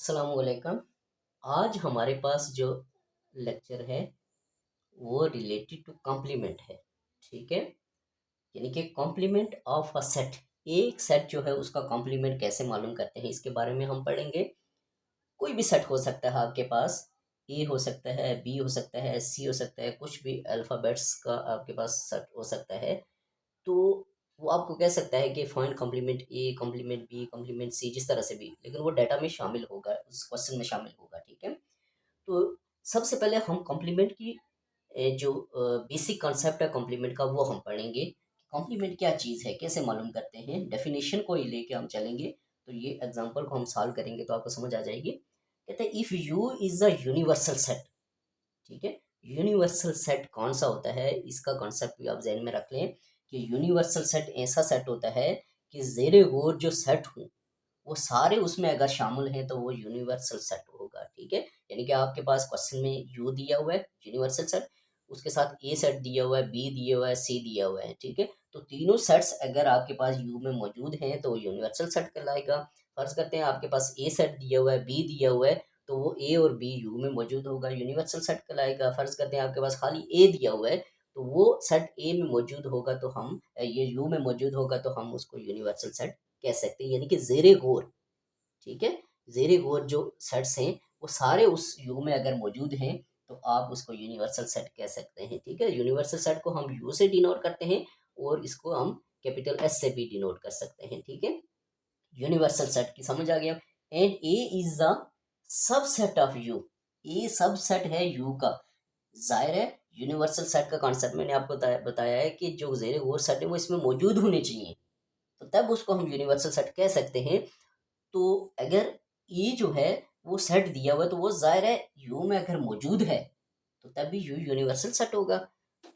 अस्सलाम वालेकुम। आज हमारे पास जो लेक्चर है वो रिलेटेड टू कॉम्प्लीमेंट है। ठीक है, यानी कि कॉम्प्लीमेंट ऑफ अ सेट। एक सेट जो है उसका कॉम्प्लीमेंट कैसे मालूम करते हैं इसके बारे में हम पढ़ेंगे। कोई भी सेट हो सकता है आपके पास, ए हो सकता है, बी हो सकता है, सी हो सकता है, कुछ भी अल्फ़ाबेट्स का आपके पास सेट हो सकता है। तो वो आपको कह सकता है कि find complement A, complement B, complement C, जिस तरह से भी, लेकिन वो डाटा में शामिल होगा, उस क्वेश्चन में शामिल होगा। ठीक है, तो सबसे पहले हम कॉम्प्लीमेंट की जो बेसिक कॉन्सेप्ट है कॉम्प्लीमेंट का वो हम पढ़ेंगे। कॉम्प्लीमेंट क्या चीज़ है, कैसे मालूम करते हैं, डेफिनेशन को ही लेके हम चलेंगे। तो ये एग्जांपल को हम सॉल्व करेंगे तो आपको समझ आ जाएगी। कहते हैं if you is a universal set. ठीक है, यूनिवर्सल सेट कौन सा होता है, इसका कॉन्सेप्ट भी आप जहन में रख लें कि यूनिवर्सल सेट ऐसा सेट होता है कि ज़ेरे गौर जो सेट हो वो सारे उसमें अगर शामिल हैं तो वो यूनिवर्सल सेट होगा। ठीक है, यानी कि आपके पास क्वेश्चन में यू दिया हुआ है यूनिवर्सल सेट, उसके साथ ए सेट दिया हुआ है, बी दिया हुआ है, सी दिया हुआ है। ठीक है, तो तीनों सेट्स अगर आपके पास यू में मौजूद हैं तो वो यूनिवर्सल सेट कहलाएगा। फर्ज करते हैं आपके पास ए सेट दिया हुआ है, बी दिया हुआ है, तो वो ए और बी यू में मौजूद होगा, यूनिवर्सल सेट कहलाएगा। फर्ज करते हैं आपके पास खाली ए दिया हुआ है, तो वो सेट ए में मौजूद होगा तो हम ये यू में मौजूद होगा तो हम उसको यूनिवर्सल सेट कह सकते हैं, यानी कि जेरे गौर। ठीक है, ज़ेरे गौर जो सेट्स हैं वो सारे उस यू में अगर मौजूद हैं तो आप उसको यूनिवर्सल सेट कह सकते हैं। ठीक है, यूनिवर्सल सेट को हम यू से डिनोट करते हैं और इसको हम कैपिटल एस से भी डिनोट कर सकते हैं। ठीक है, यूनिवर्सल सेट की समझ आ गया। And A is the subset of you. A subset है यू का। जाहिर है यूनिवर्सल सेट का कॉन्सेप्ट मैंने आपको बताया है कि जो ज़ेरे गौर सेट है वो इसमें मौजूद होने चाहिए, तो तब उसको हम यूनिवर्सल सेट कह सकते हैं। तो अगर ये जो है वो सेट दिया हुआ है तो वो ज़ाहिर है यू में अगर मौजूद है तो तब भी यू यूनिवर्सल सेट होगा।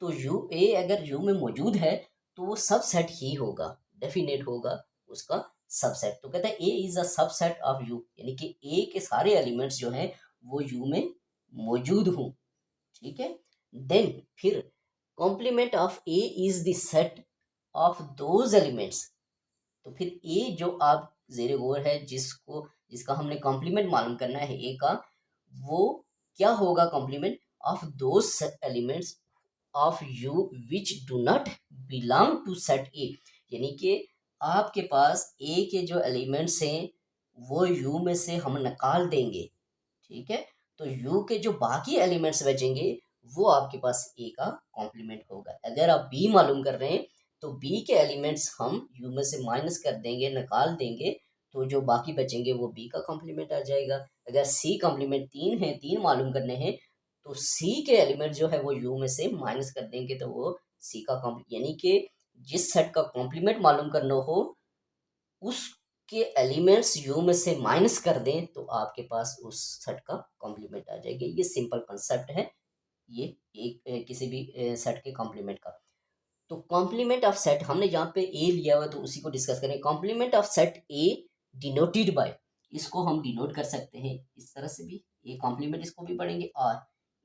तो यू ए अगर यू में मौजूद है तो वो सब सेट ही होगा, डेफिनेट होगा उसका सबसेट। तो कहता है A is a subset of U, यानी कि ए के सारे एलिमेंट्स जो हैं वो यू में मौजूद हों। ठीक है, देन फिर complement of A is the set of those elements. तो फिर ए जो आप ज़ेरे गौर है जिसको जिसका हमने कॉम्प्लीमेंट मालूम करना है ए का, वो क्या होगा complement of those elements of U which do not belong to set A. यानी कि आपके पास ए के जो एलिमेंट्स हैं वो यू में से हम निकाल देंगे। ठीक है, तो यू के जो बाकी एलिमेंट्स बचेंगे वो आपके पास ए का कॉम्प्लीमेंट होगा। अगर आप बी मालूम कर रहे हैं तो बी के एलिमेंट्स हम यू में से माइनस कर देंगे, निकाल देंगे, तो जो बाकी बचेंगे वो बी का कॉम्प्लीमेंट आ जाएगा। अगर सी कॉम्प्लीमेंट तीन है, तीन मालूम करने हैं, तो सी के एलिमेंट जो है वो यू में से माइनस कर देंगे तो वो सी का कॉम्प्लीमेंट, यानी कि जिस सेट का कॉम्प्लीमेंट मालूम करना हो उसके एलिमेंट्स यू में से माइनस कर दें तो आपके पास उस सेट का कॉम्प्लीमेंट आ जाएगा। ये सिंपल कंसेप्ट है, ये एक किसी भी सेट के कॉम्प्लीमेंट का। तो कॉम्प्लीमेंट ऑफ सेट हमने यहाँ पे ए लिया हुआ तो उसी को डिस्कस करें। Complement of set A denoted by, इसको हम डिनोट कर सकते हैं इस तरह से भी, ए कॉम्प्लीमेंट इसको भी पढ़ेंगे और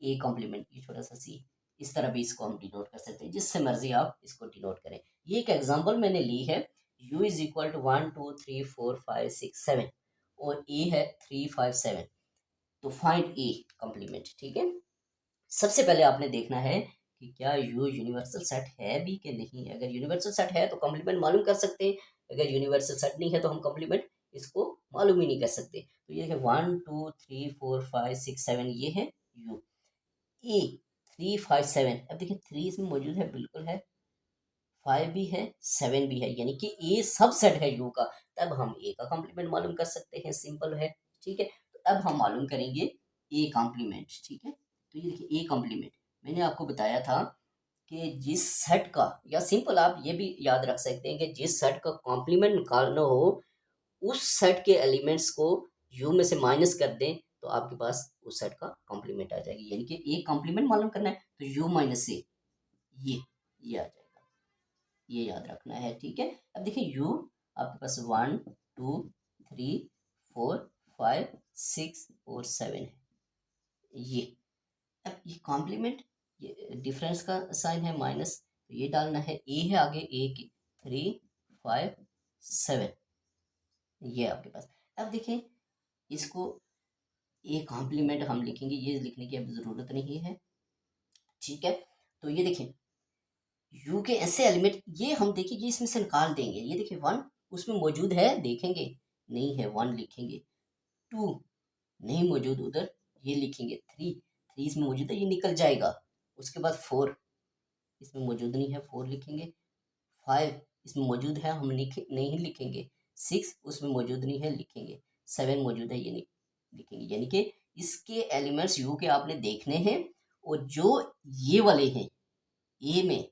ए कॉम्प्लीमेंट ये छोटा सा सी, इस तरह भी इसको हम डिनोट कर सकते हैं, जिससे मर्जी आप इसको डिनोट करें। ये एक एग्जांपल मैंने ली है, u इज इक्वल टू 1 2 3 4 5 6 7 और ए है 3 5 7। तो फाइंड ए कॉम्प्लीमेंट। ठीक है, सबसे पहले आपने देखना है कि क्या यू यूनिवर्सल सेट है भी कि नहीं। अगर यूनिवर्सल सेट है तो कॉम्प्लीमेंट मालूम कर सकते हैं, अगर यूनिवर्सल सेट नहीं है तो हम कॉम्प्लीमेंट इसको मालूम ही नहीं कर सकते। तो ये है 1 2 3 4 5 6 7, ये है यू। ए 3 5 7, अब देखिए थ्री इसमें मौजूद है, बिल्कुल है, 5 भी है, 7 भी है, यानी कि ए सब सेट है यू का, तब हम ए का कॉम्प्लीमेंट मालूम कर सकते हैं, सिंपल है। ठीक है, तो अब हम मालूम करेंगे ए कॉम्प्लीमेंट। ठीक है, तो ये देखिए ए कॉम्प्लीमेंट मैंने आपको बताया था कि जिस सेट का, या सिंपल आप ये भी याद रख सकते हैं कि जिस सेट का कॉम्प्लीमेंट निकालना हो उस सेट के एलिमेंट्स को यू में से माइनस कर दें तो आपके पास उस सेट का कॉम्प्लीमेंट आ जाएगी। यानी कि ए कॉम्प्लीमेंट मालूम करना है तो यू माइनस ए, ये आ जाएगा, ये याद रखना है। ठीक है, अब देखिए यू आपके पास 1 2 3 4 5 6 और 7 है, ये अब ये कॉम्प्लीमेंट, ये डिफरेंस का साइन है माइनस, तो ये डालना है, ए है आगे, ए के 3 5 7, ये आपके पास। अब देखिए इसको ए कॉम्प्लीमेंट हम लिखेंगे, ये लिखने की अब ज़रूरत नहीं है, ठीक है। तो ये देखिए यू के ऐसे एलिमेंट, ये हम देखिए ये इसमें से निकाल देंगे, ये देखिए वन उसमें मौजूद है, देखेंगे नहीं है, वन लिखेंगे, टू नहीं मौजूद उधर, ये लिखेंगे, थ्री थ्री इसमें मौजूद है, ये निकल जाएगा। उसके बाद फोर इसमें मौजूद नहीं है, फोर लिखेंगे। फाइव इसमें मौजूद है, हम नहीं लिखेंगे। सिक्स उसमें मौजूद नहीं है, लिखेंगे। सेवन मौजूद है, ये नहीं लिखेंगे। यानी कि इसके एलिमेंट्स यू के आपने देखने हैं, और जो ये वाले हैं ए में,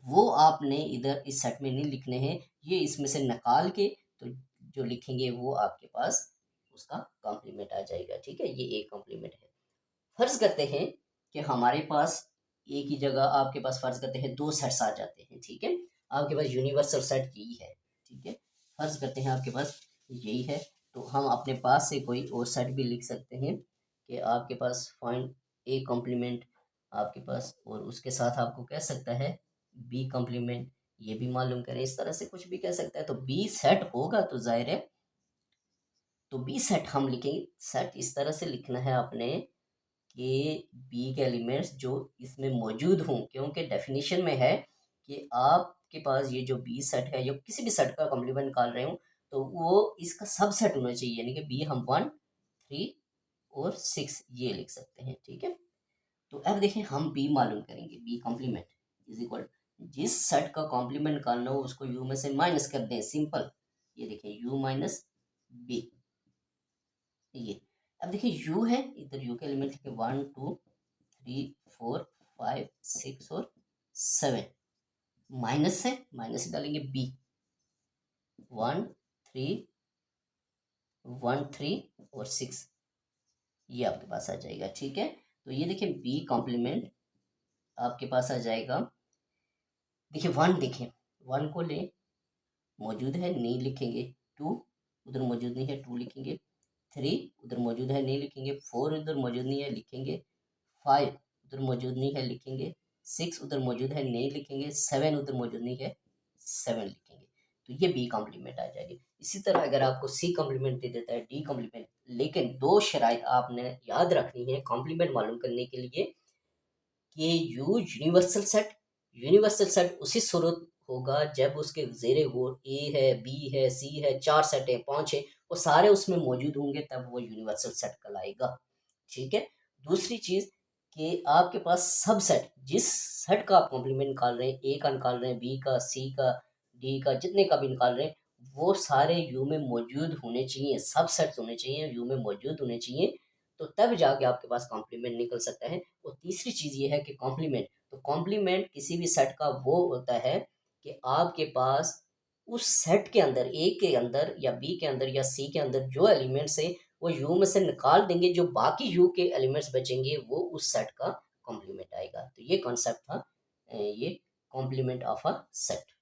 वो आपने इधर इस सेट में नहीं लिखने हैं, ये इसमें से निकाल के तो जो लिखेंगे वो आपके पास उसका कॉम्प्लीमेंट आ जाएगा, ठीक है। ये एक कॉम्प्लीमेंट है। फर्ज करते हैं कि हमारे पास एक ही जगह आपके पास फर्ज करते हैं दो सेट्स आ जाते हैं, ठीक है। आपके पास यूनिवर्सल सेट यही है, ठीक है। फर्ज करते हैं आपके पास यही है, तो हम अपने पास से कोई और सेट भी लिख सकते हैं कि आपके पास फाइंड ए कॉम्प्लीमेंट आपके पास, और उसके साथ आपको कह सकता है बी कॉम्प्लीमेंट, ये भी मालूम करें, इस तरह से कुछ भी कह सकता है। तो बी सेट होगा तो जाहिर है, तो बी सेट हम लिखेंगे। सेट इस तरह से लिखना है आपने कि बी के एलिमेंट्स जो इसमें मौजूद हों, क्योंकि डेफिनेशन में है कि आपके पास ये जो बी सेट है, या किसी भी सेट का कॉम्प्लीमेंट निकाल रहे हो, तो वो इसका सबसेट होना चाहिए, यानी कि बी हम वन थ्री और सिक्स ये लिख सकते हैं, ठीक है। तो अब देखिए हम बी मालूम करेंगे, बी कॉम्प्लीमेंट इज इक्वल, जिस सेट का कॉम्प्लीमेंट निकालना हो उसको यू में से माइनस कर दें, सिंपल। ये देखिए यू माइनस बी, ये अब देखिए यू है, इधर यू के एलिमेंट लिखे one two three four five six और सेवन, माइनस से माइनस डालेंगे B, one three one three और सिक्स, ये आपके पास आ जाएगा, ठीक है। तो ये देखिए बी कॉम्प्लीमेंट आपके पास आ जाएगा। देखिए वन, देखिए वन को ले, मौजूद है नहीं लिखेंगे, टू उधर मौजूद नहीं है, टू लिखेंगे। थ्री उधर मौजूद है नहीं लिखेंगे, फोर उधर मौजूद नहीं है, लिखेंगे। फाइव उधर मौजूद नहीं है, लिखेंगे। सिक्स उधर मौजूद है नहीं लिखेंगे, सेवन उधर मौजूद नहीं है, सेवन लिखेंगे। तो ये बी कॉम्प्लीमेंट आ जाएगी। इसी तरह अगर आपको सी कॉम्प्लीमेंट दे देता है, डी कॉम्प्लीमेंट, लेकिन दो शराइत आपने याद रखनी है कॉम्प्लीमेंट मालूम करने के लिए कि यू यूनिवर्सल सेट उसी सूरत होगा जब उसके जेरे गौर ए है, बी है, सी है, चार सेट है, पांच है, वो सारे उसमें मौजूद होंगे, तब वो यूनिवर्सल सेट कहलाएगा, ठीक है। दूसरी चीज कि आपके पास सब सेट, जिस सेट का आप कॉम्प्लीमेंट निकाल रहे हैं, ए का निकाल रहे हैं, बी का, सी का, डी का, जितने का भी निकाल रहे हैं, वो सारे यू में मौजूद होने चाहिए, सब सेट्स होने चाहिए, यू में मौजूद होने चाहिए, तो तब जाके आपके पास कॉम्प्लीमेंट निकल सकता है। और तीसरी चीज़ ये है कि कॉम्प्लीमेंट, तो कॉम्प्लीमेंट किसी भी सेट का वो होता है कि आपके पास उस सेट के अंदर, ए के अंदर या बी के अंदर या सी के अंदर जो एलिमेंट्स है वो यू में से निकाल देंगे, जो बाकी यू के एलिमेंट्स बचेंगे वो उस सेट का कॉम्प्लीमेंट आएगा। तो ये कॉन्सेप्ट था ये कॉम्प्लीमेंट ऑफ अ सेट।